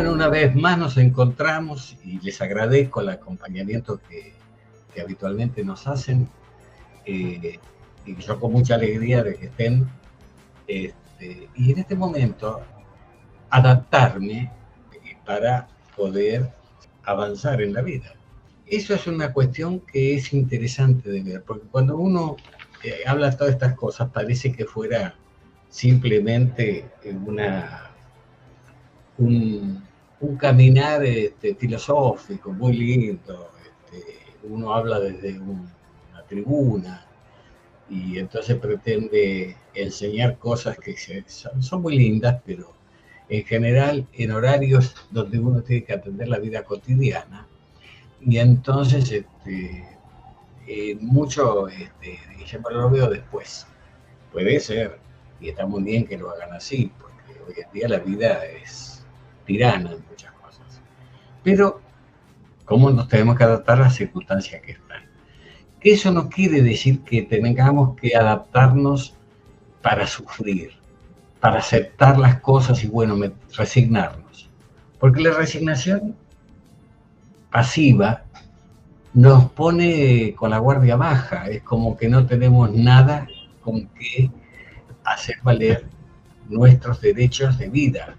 Bueno, una vez más nos encontramos y les agradezco el acompañamiento que habitualmente nos hacen. Y yo con mucha alegría de que estén. Y en este momento, adaptarme para poder avanzar en la vida. Eso es una cuestión que es interesante de ver, porque cuando uno habla de todas estas cosas, parece que fuera simplemente un caminar filosófico muy lindo. Uno habla desde una tribuna y entonces pretende enseñar cosas que son muy lindas, pero en general en horarios donde uno tiene que atender la vida cotidiana. Y entonces mucho dije, bueno, lo veo después. Puede ser, y está muy bien que lo hagan así, porque hoy en día la vida es tirana en muchas cosas. Pero, ¿cómo nos tenemos que adaptar a las circunstancias que están? Que eso no quiere decir que tengamos que adaptarnos para sufrir, para aceptar las cosas y, bueno, resignarnos. Porque la resignación pasiva nos pone con la guardia baja, es como que no tenemos nada con que hacer valer nuestros derechos de vida,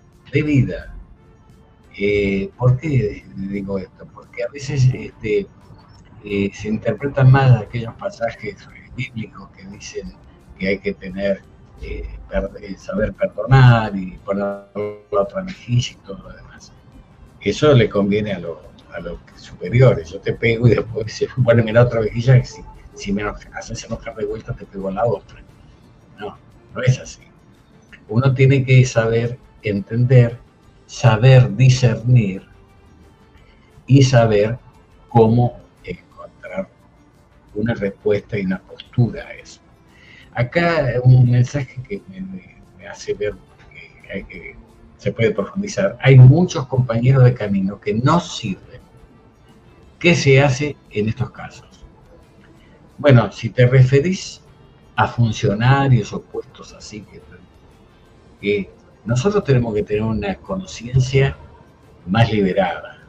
¿Por qué digo esto? Porque a veces se interpretan mal aquellos pasajes bíblicos que dicen que hay que tener, saber perdonar y poner la otra mejilla y todo lo demás. Eso le conviene a los superiores. Yo te pego y después se pone en la otra mejilla y si me haces enojar de vuelta te pego en la otra. No es así. Uno tiene que saber entender, saber discernir y saber cómo encontrar una respuesta y una postura a eso. Acá un mensaje que me hace ver que se puede profundizar. Hay muchos compañeros de camino que no sirven. ¿Qué se hace en estos casos? Bueno, si te referís a funcionarios o puestos así, que nosotros tenemos que tener una conciencia más liberada.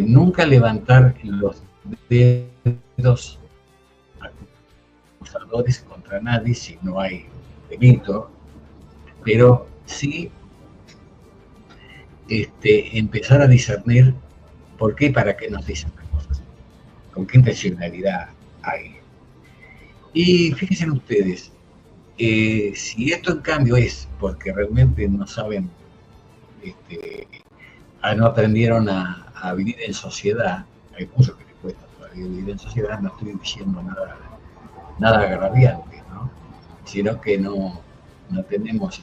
Nunca levantar los dedos acusadores contra nadie si no hay delito, pero sí empezar a discernir por qué y para qué nos dicen las cosas, con qué intencionalidad hay. Y fíjense ustedes, si esto en cambio es porque realmente no saben, no aprendieron a vivir en sociedad, hay muchos que les cuesta todavía vivir en sociedad, no estoy diciendo nada agraviante, ¿no? Sino que no tenemos.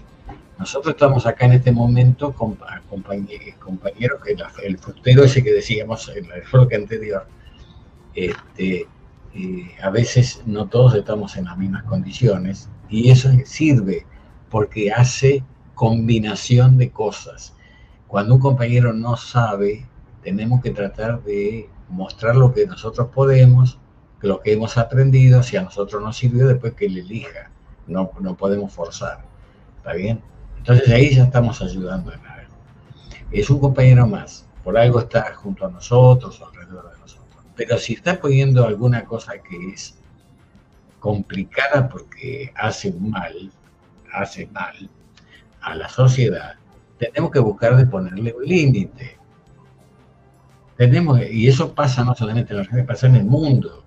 Nosotros estamos acá en este momento con compañeros que el frutero ese que decíamos en el bloque anterior, a veces no todos estamos en las mismas condiciones y eso sirve porque hace combinación de cosas. Cuando un compañero no sabe, tenemos que tratar de mostrar lo que nosotros podemos, lo que hemos aprendido. Si a nosotros nos sirvió, después que él elija, no podemos forzar, ¿está bien? Entonces ahí ya estamos ayudando en algo. Es un compañero más, por algo está junto a nosotros o alrededor de nosotros. Pero si está poniendo alguna cosa que es complicada porque hace mal a la sociedad, tenemos que buscar de ponerle un límite. Y eso pasa no solamente en la Argentina, pasa en el mundo.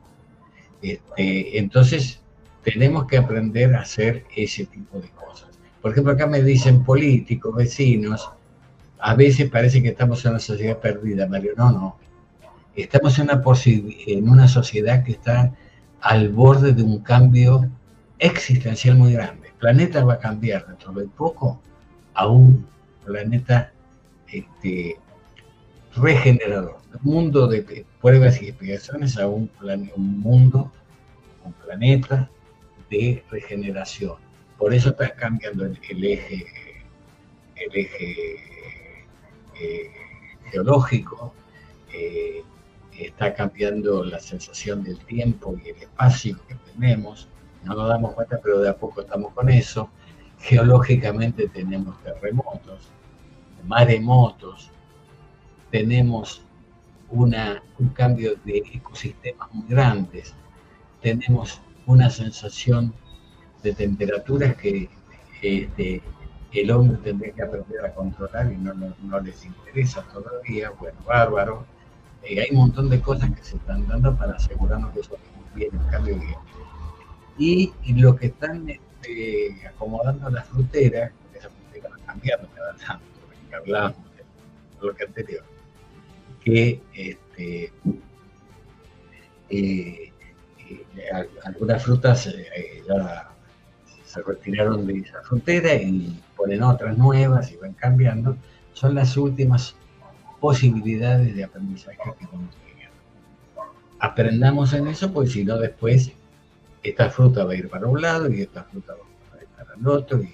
Entonces tenemos que aprender a hacer ese tipo de cosas. Por ejemplo, acá me dicen políticos, vecinos, a veces parece que estamos en una sociedad perdida, Mario. No. Estamos en una sociedad que está al borde de un cambio existencial muy grande. El planeta va a cambiar dentro de poco a un planeta regenerador. Un mundo de pruebas y explicaciones a un planeta de regeneración. Por eso está cambiando el eje geológico, está cambiando la sensación del tiempo y el espacio que tenemos. No nos damos cuenta, pero de a poco estamos con eso. Geológicamente tenemos terremotos, maremotos, tenemos un cambio de ecosistemas muy grandes, tenemos una sensación de temperaturas que el hombre tendría que aprender a controlar y no les interesa todavía. Bueno, bárbaro. Hay un montón de cosas que se están dando para asegurarnos que eso viene un cambio bien. Y lo que están acomodando las fruteras, esas fruteras van cambiando cada tanto, que hablábamos de lo que anterior, que algunas frutas ya se retiraron de esa frontera y ponen otras nuevas y van cambiando, son las últimas posibilidades de aprendizaje que vamos a tener. Aprendamos en eso, pues si no después esta fruta va a ir para un lado y esta fruta va a ir para el otro y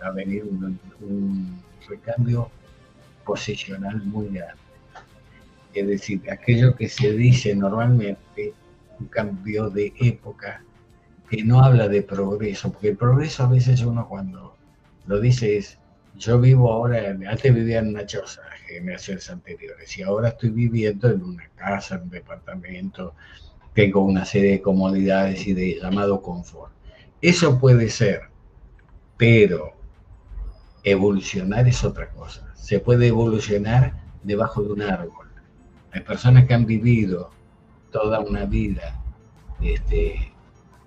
va a venir un recambio posicional muy grande. Es decir, aquello que se dice normalmente, un cambio de época, que no habla de progreso, porque el progreso a veces uno cuando lo dice es, yo vivo ahora, antes vivía en una choza, generaciones anteriores, y ahora estoy viviendo en una casa, en un departamento, tengo una serie de comodidades y de llamado confort. Eso puede ser, pero evolucionar es otra cosa. Se puede evolucionar debajo de un árbol. Hay personas que han vivido toda una vida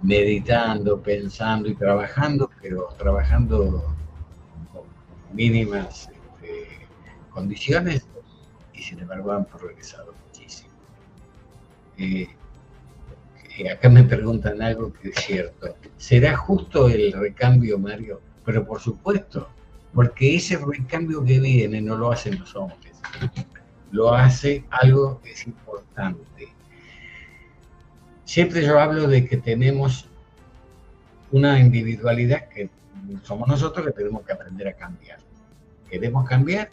meditando, pensando y trabajando, pero trabajando con mínimas condiciones y sin embargo han progresado muchísimo. Acá me preguntan algo que es cierto. ¿Será justo el recambio, Mario? Pero por supuesto, porque ese recambio que viene no lo hacen los hombres, lo hace algo que es importante. Siempre yo hablo de que tenemos una individualidad que somos nosotros que tenemos que aprender a cambiar. ¿Queremos cambiar?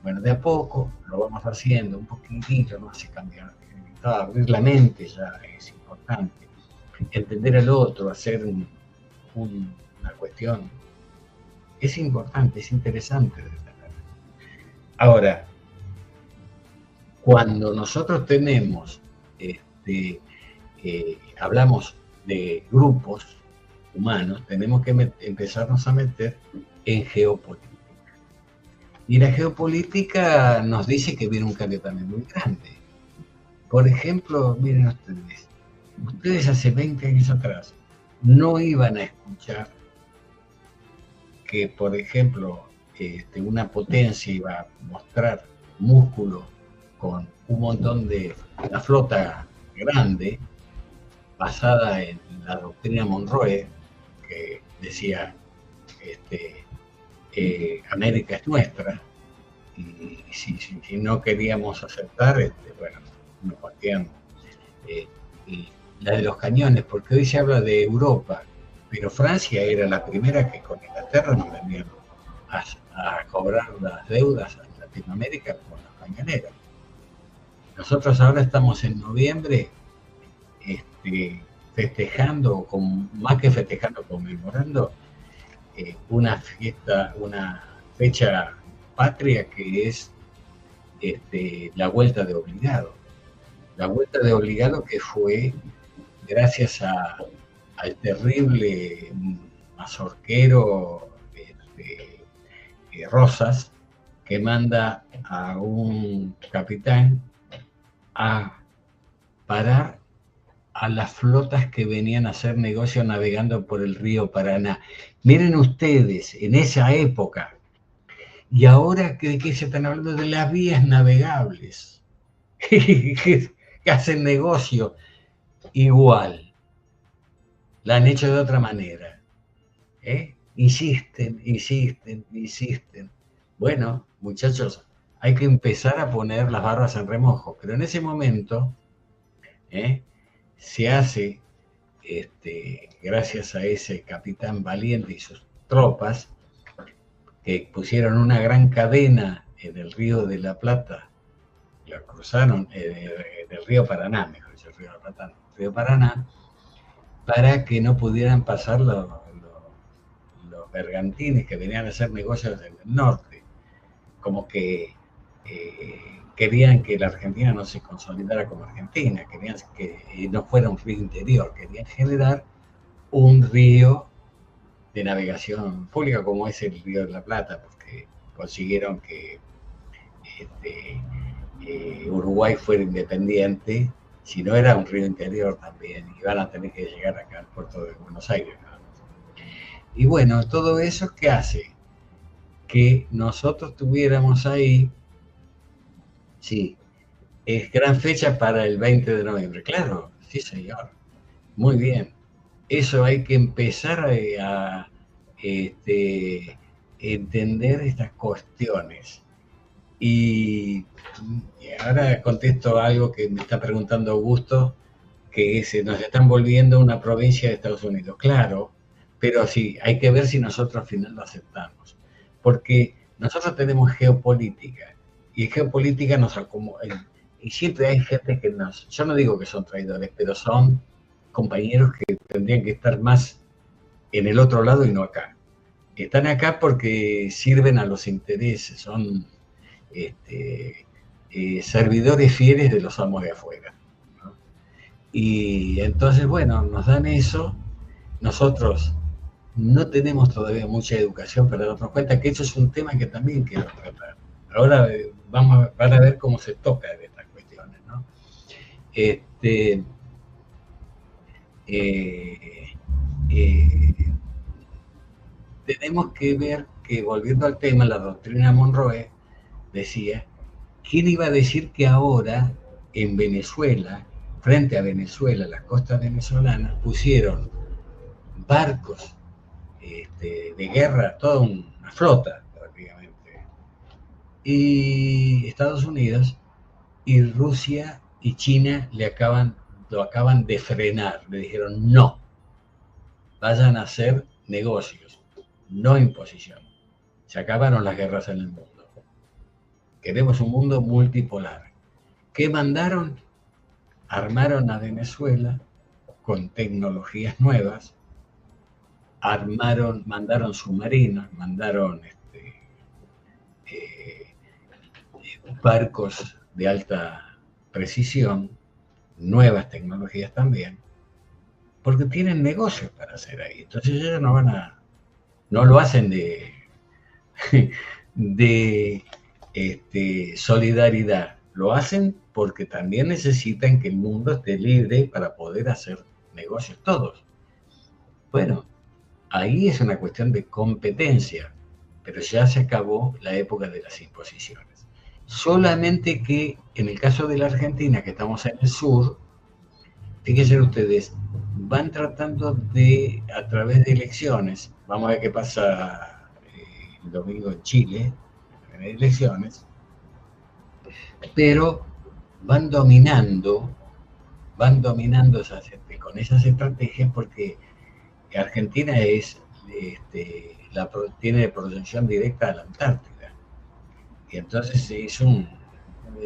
Bueno, de a poco lo vamos haciendo, un poquitito no hace cambiar. Abrir la mente ya es importante. Entender al otro, hacer una cuestión, es importante, es interesante. Ahora, cuando nosotros tenemos, hablamos de grupos humanos, tenemos que empezarnos a meter en geopolítica. Y la geopolítica nos dice que viene un cambio también muy grande. Por ejemplo, miren ustedes hace 20 años atrás no iban a escuchar que, por ejemplo, una potencia iba a mostrar músculo con un montón de la flota grande, basada en la doctrina Monroe, que decía, América es nuestra, y si no queríamos aceptar, bueno, nos partían. Y la de los cañones, porque hoy se habla de Europa, pero Francia era la primera que con Inglaterra nos venían a cobrar las deudas a Latinoamérica con las cañoneras. Nosotros ahora estamos en noviembre festejando, más que festejando, conmemorando una fiesta, una fecha patria que es la Vuelta de Obligado. La Vuelta de Obligado que fue gracias al terrible mazorquero Rosas, que manda a un capitán a parar a las flotas que venían a hacer negocio navegando por el río Paraná. Miren ustedes, en esa época, y ahora ¿de qué se están hablando? De las vías navegables, que hacen negocio igual, la han hecho de otra manera. Insisten. Bueno, muchachos, hay que empezar a poner las barbas en remojo, pero en ese momento se hace, gracias a ese capitán valiente y sus tropas, que pusieron una gran cadena en el río de la Plata, la cruzaron del río Paraná, mejor dicho, el río de la Plata, el río Paraná, para que no pudieran pasar los bergantines que venían a hacer negocios en el norte. como que querían que la Argentina no se consolidara como Argentina, querían que no fuera un río interior, querían generar un río de navegación pública como es el Río de la Plata, porque consiguieron que este, Uruguay fuera independiente, si no era un río interior también, iban a tener que llegar acá al puerto de Buenos Aires. ¿No? Y bueno, todo eso que hace que nosotros tuviéramos ahí, sí, es gran fecha para el 20 de noviembre, claro, sí señor, muy bien. Eso hay que empezar este, entender estas cuestiones. Y ahora contesto algo que me está preguntando Augusto, que es, nos están volviendo una provincia de Estados Unidos. Claro, pero sí, hay que ver si nosotros al final lo aceptamos. Porque nosotros tenemos geopolítica, y geopolítica nos acomoda, y siempre hay gente que nos, yo no digo que son traidores, pero son compañeros que tendrían que estar más en el otro lado y no acá. Están acá porque sirven a los intereses, son servidores fieles de los amos de afuera. ¿No? Y entonces, bueno, nos dan eso, nosotros no tenemos todavía mucha educación para darnos cuenta que eso es un tema que también quiero tratar. Ahora van a ver cómo se toca de estas cuestiones, ¿no? Este, eh, eh, tenemos que ver que, volviendo al tema, la doctrina Monroe decía, ¿quién iba a decir que ahora en Venezuela, frente a Venezuela, las costas venezolanas, pusieron barcos de guerra, toda una flota prácticamente, y Estados Unidos y Rusia y China lo acaban de frenar, le dijeron no, vayan a hacer negocios, no imposición. Se acabaron las guerras en el mundo. Queremos un mundo multipolar. ¿Qué mandaron? Armaron a Venezuela con tecnologías nuevas, mandaron submarinos, mandaron eh, barcos de alta precisión, nuevas tecnologías también, porque tienen negocios para hacer ahí. Entonces ellos no lo hacen de solidaridad, lo hacen porque también necesitan que el mundo esté libre para poder hacer negocios todos. Bueno, ahí es una cuestión de competencia, pero ya se acabó la época de las imposiciones. Solamente que en el caso de la Argentina, que estamos en el sur, fíjense ustedes, van tratando de, a través de elecciones, vamos a ver qué pasa el domingo en Chile, en elecciones, pero van dominando con esas estrategias porque Argentina tiene protección directa a la Antártida. Y entonces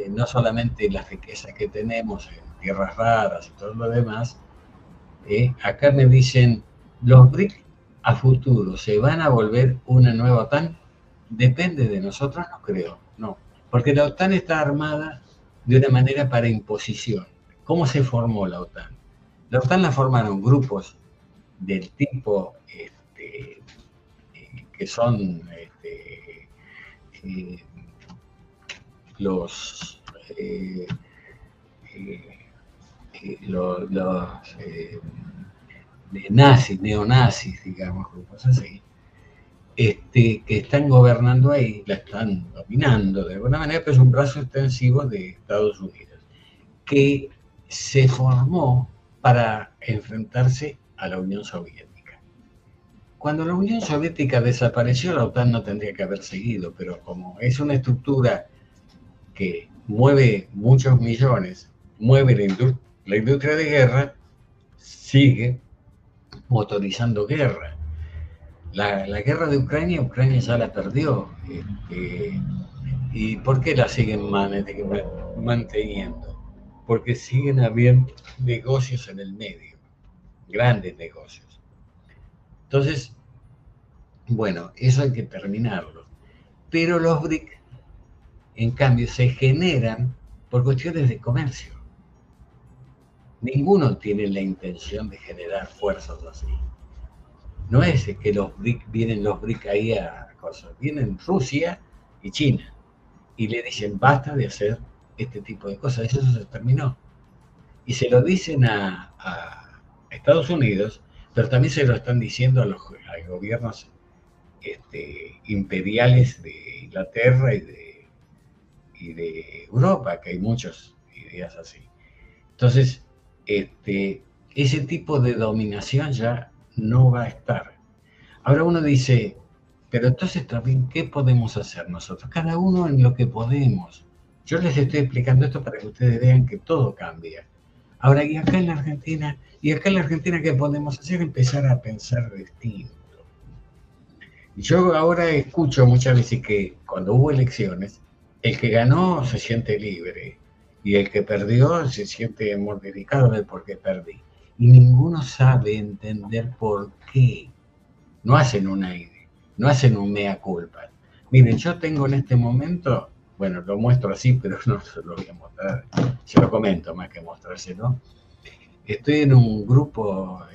no solamente las riquezas que tenemos en tierras raras y todo lo demás, acá me dicen, los BRIC a futuro se van a volver una nueva OTAN. Depende de nosotros, no creo, no. Porque la OTAN está armada de una manera para imposición. ¿Cómo se formó la OTAN? La OTAN la formaron grupos del tipo que son los nazis, neonazis, digamos, grupos así, que están gobernando ahí, la están dominando de alguna manera, pero es un brazo extensivo de Estados Unidos, que se formó para enfrentarse a la Unión Soviética. Cuando la Unión Soviética desapareció, la OTAN no tendría que haber seguido, pero como es una estructura que mueve muchos millones, mueve la industria de guerra, sigue motorizando guerra. La guerra de Ucrania ya la perdió. ¿Y por qué la siguen manteniendo? Porque siguen habiendo negocios en el medio, grandes negocios. Entonces, bueno, eso hay que terminarlo. Pero los BRIC en cambio, se generan por cuestiones de comercio. Ninguno tiene la intención de generar fuerzas así. No es que vienen los BRIC ahí a cosas, vienen Rusia y China y le dicen basta de hacer este tipo de cosas, eso se terminó. Y se lo dicen a Estados Unidos, pero también se lo están diciendo a los gobiernos imperiales de Inglaterra y de Europa, que hay muchas ideas así. Entonces, ese tipo de dominación ya no va a estar. Ahora uno dice, pero entonces también, ¿qué podemos hacer nosotros? Cada uno en lo que podemos. Yo les estoy explicando esto para que ustedes vean que todo cambia. Ahora, y acá en la Argentina, ¿qué podemos hacer? Empezar a pensar distinto. Yo ahora escucho muchas veces que cuando hubo elecciones, el que ganó se siente libre y el que perdió se siente mortificado de por qué perdí. Y ninguno sabe entender por qué. No hacen no hacen un mea culpa. Miren, yo tengo en este momento, bueno, lo muestro así, pero no se lo voy a mostrar, se lo comento más que mostrárselo. Estoy en un grupo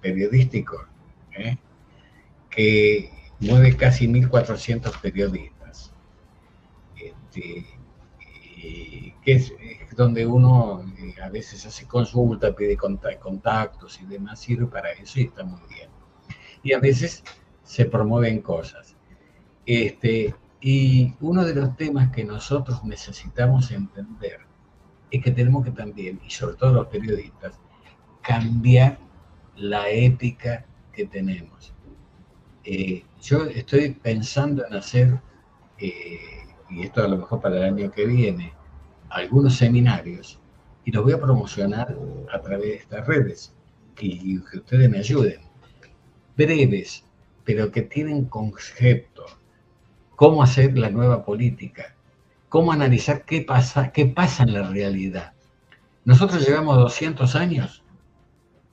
periodístico, que mueve casi 1.400 periodistas, que es donde uno a veces hace consulta, pide contactos y demás, sirve para eso y está muy bien. Y a veces se promueven cosas. Y uno de los temas que nosotros necesitamos entender es que tenemos que también, y sobre todo los periodistas, cambiar la ética que tenemos. Yo estoy pensando en hacer, y esto a lo mejor para el año que viene, algunos seminarios, y los voy a promocionar a través de estas redes, y que ustedes me ayuden. Breves, pero que tienen concepto. Cómo hacer la nueva política, cómo analizar qué pasa en la realidad. Nosotros llevamos 200 años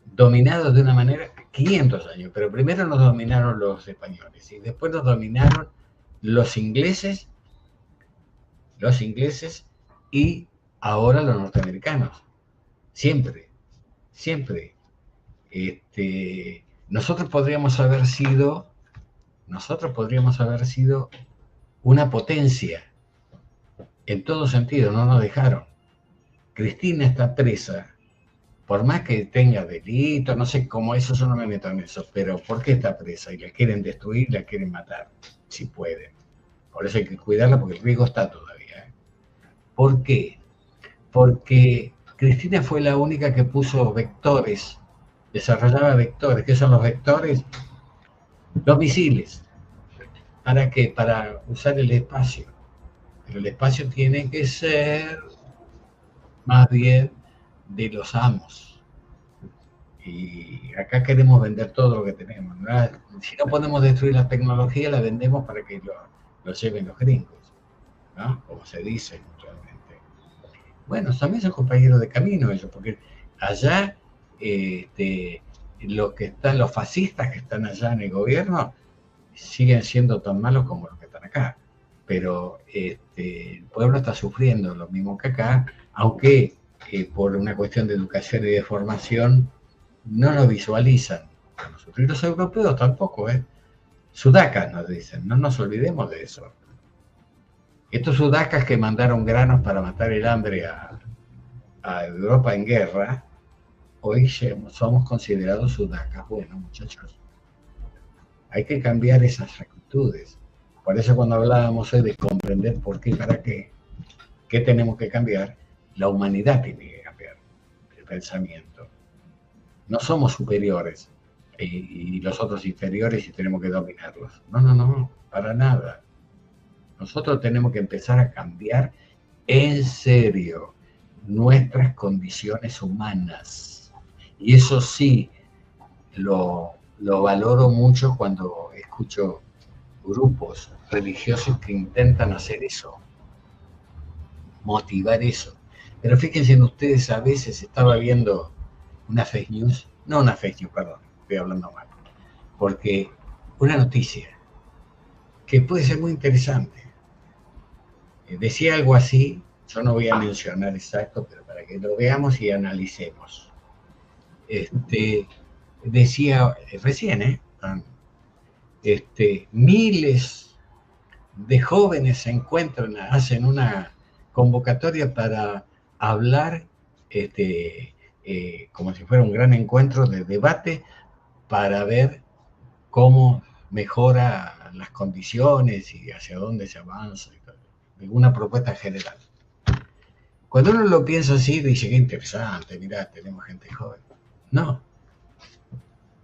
dominados de una manera, 500 años, pero primero nos dominaron los españoles y después nos dominaron los ingleses y ahora los norteamericanos. Siempre. Nosotros podríamos haber sido una potencia en todo sentido, no nos dejaron. Cristina está presa, por más que tenga delitos, no sé cómo eso, yo no me meto en eso, pero ¿por qué está presa? Y la quieren destruir, la quieren matar, si pueden. Por eso hay que cuidarla, porque el riesgo está todavía. ¿Por qué? Porque Cristina fue la única que puso vectores, desarrollaba vectores. ¿Qué son los vectores? Los misiles. ¿Para qué? Para usar el espacio. Pero el espacio tiene que ser más bien de los amos. Y acá queremos vender todo lo que tenemos, ¿no? Si no podemos destruir la tecnología, la vendemos para que lo lleven los gringos, ¿no? Como se dice realmente. Bueno, también son compañeros de camino ellos, porque allá los fascistas que están allá en el gobierno siguen siendo tan malos como los que están acá. Pero el pueblo está sufriendo lo mismo que acá, aunque por una cuestión de educación y de formación no lo visualizan. Nosotros y los europeos tampoco, Sudacas nos dicen, no nos olvidemos de eso. Estos sudacas que mandaron granos para matar el hambre a Europa en guerra, hoy somos considerados sudacas. Bueno, muchachos, hay que cambiar esas actitudes. Por eso cuando hablábamos hoy de comprender por qué y para qué tenemos que cambiar, la humanidad tiene que cambiar el pensamiento. No somos superiores y los otros inferiores y tenemos que dominarlos. No, para nada. Nosotros tenemos que empezar a cambiar en serio nuestras condiciones humanas. Y eso sí, lo valoro mucho cuando escucho grupos religiosos que intentan hacer eso, motivar eso. Pero fíjense en ustedes, a veces estaba viendo una fake news, perdón, estoy hablando mal, porque una noticia que puede ser muy interesante, Decía algo así, yo no voy a mencionar exacto, pero para que lo veamos y analicemos. Decía recién, miles de jóvenes se encuentran, hacen una convocatoria para hablar, como si fuera un gran encuentro de debate para ver cómo mejora las condiciones y hacia dónde se avanza, una propuesta general. Cuando uno lo piensa así, dice, qué interesante, mirá, tenemos gente joven. No,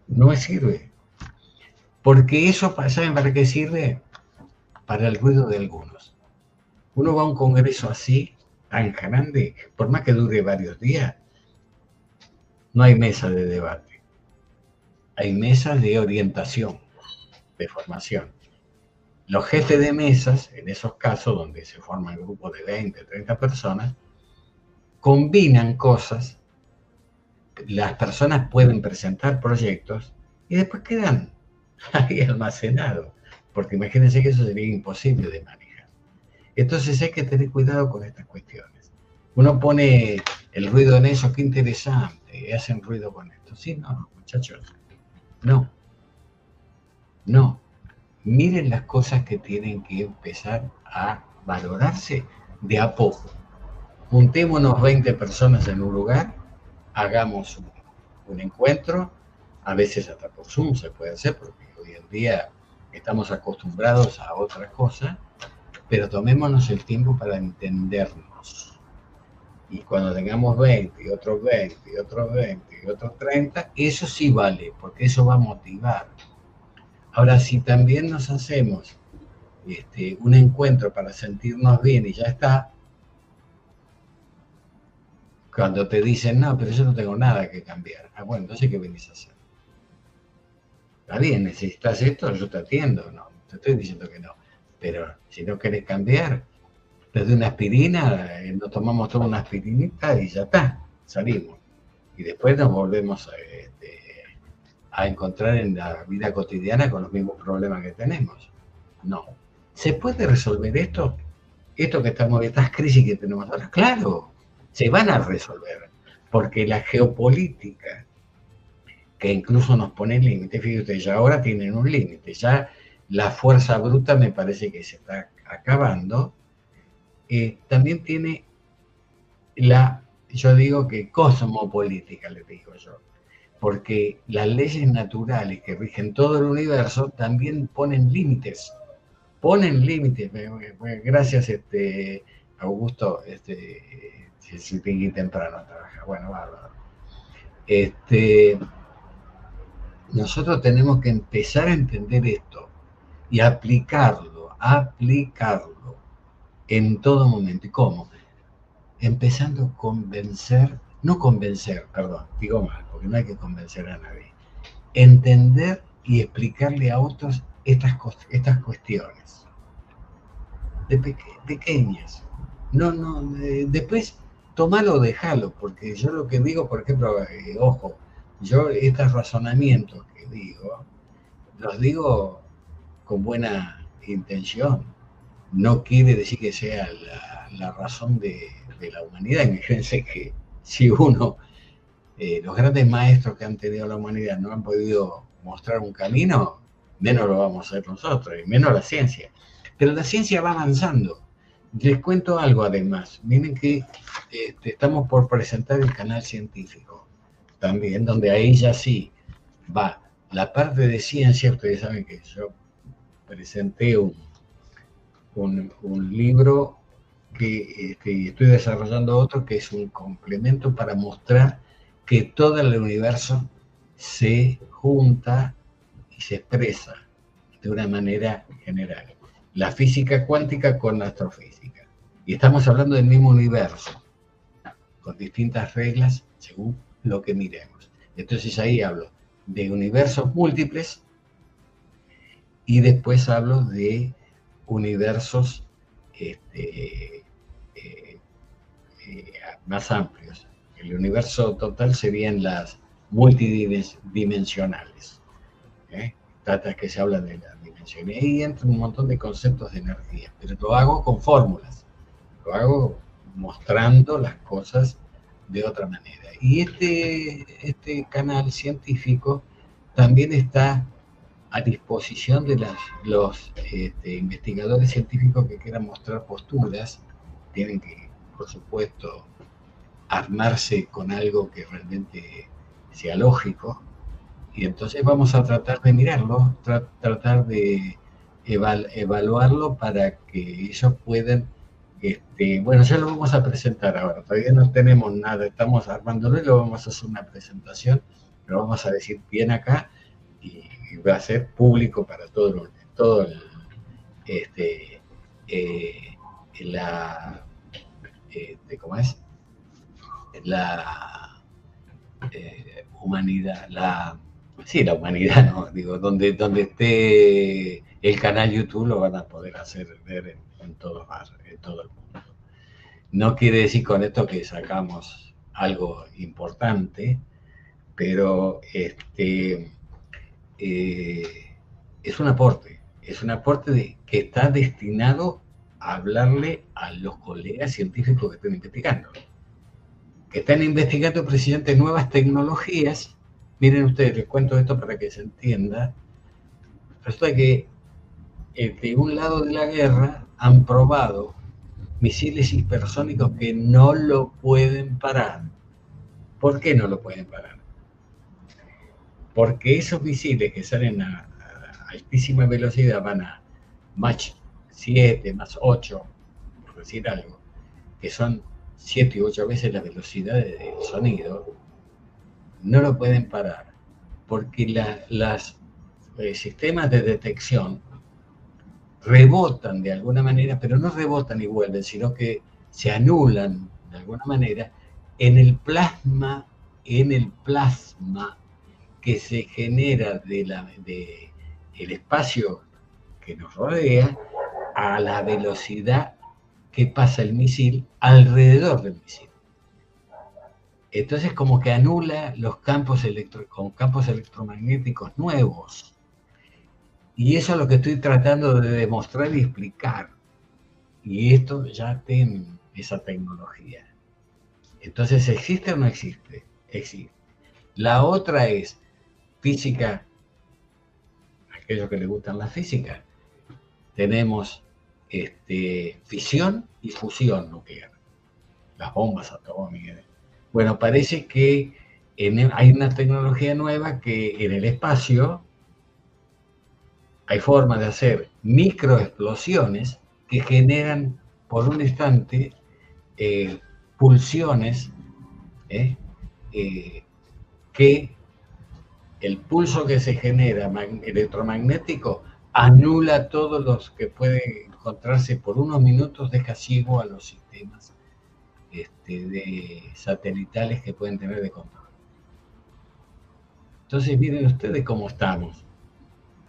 no me sirve. Porque eso, ¿saben para qué sirve? Para el ruido de algunos. Uno va a un congreso así, tan grande, por más que dure varios días, no hay mesa de debate. Hay mesas de orientación, de formación. Los jefes de mesas, en esos casos donde se forman grupos de 20, 30 personas, combinan cosas, las personas pueden presentar proyectos y después quedan ahí almacenados, porque imagínense que eso sería imposible de manejar. Entonces hay que tener cuidado con estas cuestiones. Uno pone el ruido en eso, qué interesante, hacen ruido con esto. Sí, no, muchachos, no. Miren las cosas que tienen que empezar a valorarse de a poco. Juntémonos 20 personas en un lugar, hagamos un encuentro, a veces hasta por Zoom se puede hacer, porque hoy en día estamos acostumbrados a otras cosas, pero tomémonos el tiempo para entendernos. Y cuando tengamos 20, y otros 20, y otros 20, y otros 30, eso sí vale, porque eso va a motivar. Ahora, si también nos hacemos un encuentro para sentirnos bien y ya está, cuando te dicen, no, pero yo no tengo nada que cambiar. Ah, bueno, entonces, ¿qué venís a hacer? Está bien, necesitas esto, yo te atiendo, no, te estoy diciendo que no. Pero si no querés cambiar, desde una aspirina, nos tomamos toda una aspirinita y ya está, salimos. Y después nos volvemos a encontrar en la vida cotidiana con los mismos problemas que tenemos. No. ¿Se puede resolver esto? Esto que estamos, estas crisis que tenemos ahora, claro, se van a resolver, porque la geopolítica, que incluso nos pone límites, fíjate, ya ahora tienen un límite, ya la fuerza bruta me parece que se está acabando, también tiene yo digo que cosmopolítica, le digo yo, porque las leyes naturales que rigen todo el universo también ponen límites. Gracias, Augusto, si te guí temprano a trabajar. Bueno, bárbaro. Nosotros tenemos que empezar a entender esto y aplicarlo en todo momento. ¿Y cómo? Empezando a digo mal, porque no hay que convencer a nadie. Entender y explicarle a otros estas cuestiones. Pequeñas. Después tomalo o dejalo, porque yo lo que digo, por ejemplo, ojo, yo estos razonamientos que digo, los digo con buena intención. No quiere decir que sea la razón de la humanidad. Imagínense que si los grandes maestros que han tenido la humanidad no han podido mostrar un camino, menos lo vamos a hacer nosotros, y menos la ciencia. Pero la ciencia va avanzando. Les cuento algo además. Miren que estamos por presentar el canal científico, también, donde ahí ya sí va la parte de ciencia. Ustedes saben que yo presenté un libro que estoy desarrollando otro, que es un complemento para mostrar que todo el universo se junta y se expresa de una manera general. La física cuántica con la astrofísica. Y estamos hablando del mismo universo, con distintas reglas según lo que miremos. Entonces ahí hablo de universos múltiples y después hablo de universos más amplios. El universo total serían las multidimensionales. Trata que se habla de las dimensiones. Ahí entra un montón de conceptos de energía, pero lo hago con fórmulas. lo hago mostrando las cosas de otra manera. Y este canal científico también está a disposición de los investigadores científicos que quieran mostrar posturas. Tienen que, por supuesto, armarse con algo que realmente sea lógico, y entonces vamos a tratar de mirarlo, tratar de evaluarlo para que ellos puedan, bueno, ya lo vamos a presentar ahora, todavía no tenemos nada, estamos armándolo y lo vamos a hacer una presentación, lo vamos a decir bien acá y va a ser público para todo el, la, ¿cómo es? La humanidad, sí, la humanidad, ¿no? Digo, donde esté el canal YouTube lo van a poder hacer ver en todo el mundo. No quiere decir con esto que sacamos algo importante, pero es un aporte que está destinado a hablarle a los colegas científicos que estén investigando. Que están investigando precisamente nuevas tecnologías. Miren ustedes, les cuento esto para que se entienda. Resulta que de un lado de la guerra han probado misiles hipersónicos que no lo pueden parar. ¿Por qué no lo pueden parar? Porque esos misiles que salen a altísima velocidad van a Mach 7, Mach 8, por decir algo, que son 7 y 8 veces la velocidad del sonido, no lo pueden parar, porque los sistemas de detección rebotan de alguna manera, pero no rebotan y vuelven, sino que se anulan de alguna manera en el plasma que se genera de el espacio que nos rodea a la velocidad que pasa el misil alrededor del misil. Entonces como que anula los campos electromagnéticos nuevos. Y eso es lo que estoy tratando de demostrar y explicar. Y esto ya tiene esa tecnología. Entonces, ¿existe o no existe? Existe. La otra es física. Aquellos que les gustan la física. Tenemos fisión y fusión nuclear. Las bombas atómicas. Bueno, parece que hay una tecnología nueva que en el espacio hay formas de hacer microexplosiones que generan por un instante pulsiones que el pulso que se genera electromagnético anula todos los que pueden encontrarse por unos minutos, deja ciego a los sistemas de satelitales que pueden tener de control. Entonces miren ustedes cómo estamos.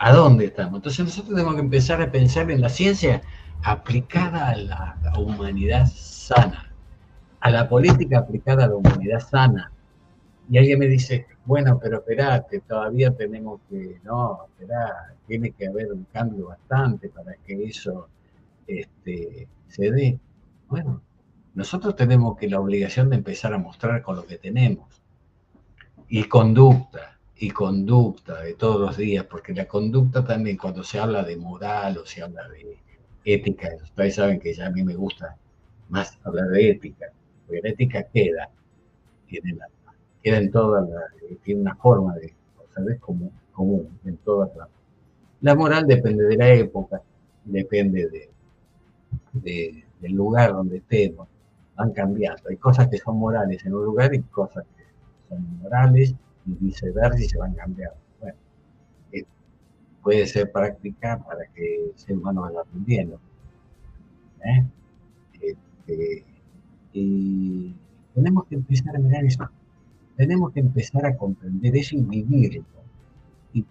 ¿A dónde estamos? Entonces nosotros tenemos que empezar a pensar en la ciencia aplicada a la humanidad sana, a la política aplicada a la humanidad sana. Y alguien me dice, bueno, pero esperate, todavía tenemos que, no, esperá, tiene que haber un cambio bastante para que eso se dé. Bueno, nosotros tenemos que la obligación de empezar a mostrar con lo que tenemos. Y conducta de todos los días, porque la conducta también, cuando se habla de moral o se habla de ética, ustedes saben que ya a mí me gusta más hablar de ética, porque la ética queda en todas tiene una forma de, ¿sabes? Común en todas las. La moral depende de la época, depende del lugar donde estemos, van cambiando. Hay cosas que son morales en un lugar y cosas que son inmorales y viceversa y se van cambiando. Bueno, puede ser práctica para que el ser humano vaya aprendiendo. Y tenemos que empezar a mirar eso. Tenemos que empezar a comprender eso y vivirlo. Y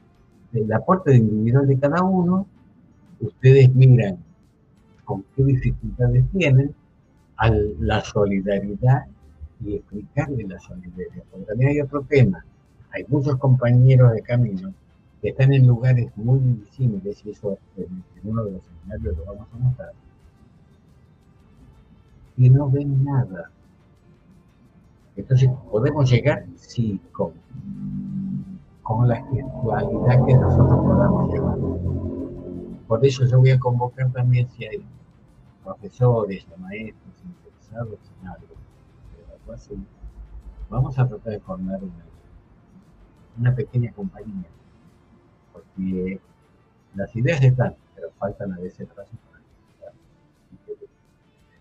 del aporte individual de cada uno, ustedes miran con qué dificultades tienen a la solidaridad y explicarle la solidaridad. Porque también hay otro tema. Hay muchos compañeros de camino que están en lugares muy disímiles y eso en uno de los seminarios lo vamos a mostrar. que no ven nada. Entonces, ¿podemos llegar? Sí, con la gestualidad que nosotros podamos llevar. Por eso yo voy a convocar también si hay profesores o maestros interesados en algo. Pero así, vamos a tratar de formar una pequeña compañía, porque las ideas están, pero faltan a veces brazos para ejecutar.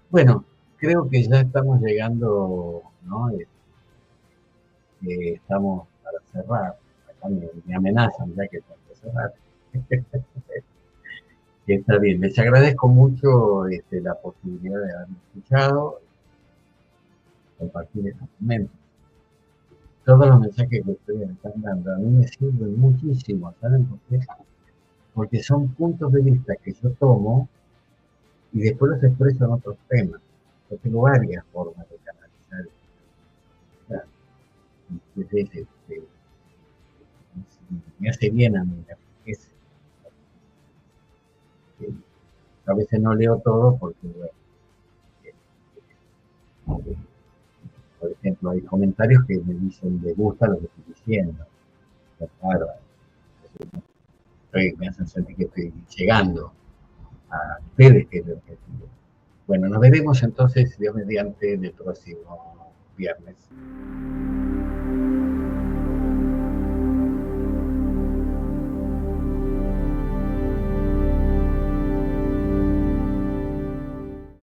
Bueno, creo que ya estamos llegando, ¿no? Estamos para cerrar. Acá me amenazan ya que tengo que cerrar. Está bien, les agradezco mucho la posibilidad de haberme escuchado, compartir estos momentos. Todos los mensajes que ustedes me están dando a mí me sirven muchísimo, ¿saben por qué? Porque son puntos de vista que yo tomo y después los expreso en otros temas. Yo tengo varias formas de canalizar. Entonces, me hace bien a mí, a veces no leo todo porque, bueno, por ejemplo, hay comentarios que me dicen, me gusta lo que estoy diciendo. Claro, me hacen sentir que estoy llegando a ustedes, que es el objetivo. Bueno, nos veremos entonces, Dios mediante, el próximo viernes.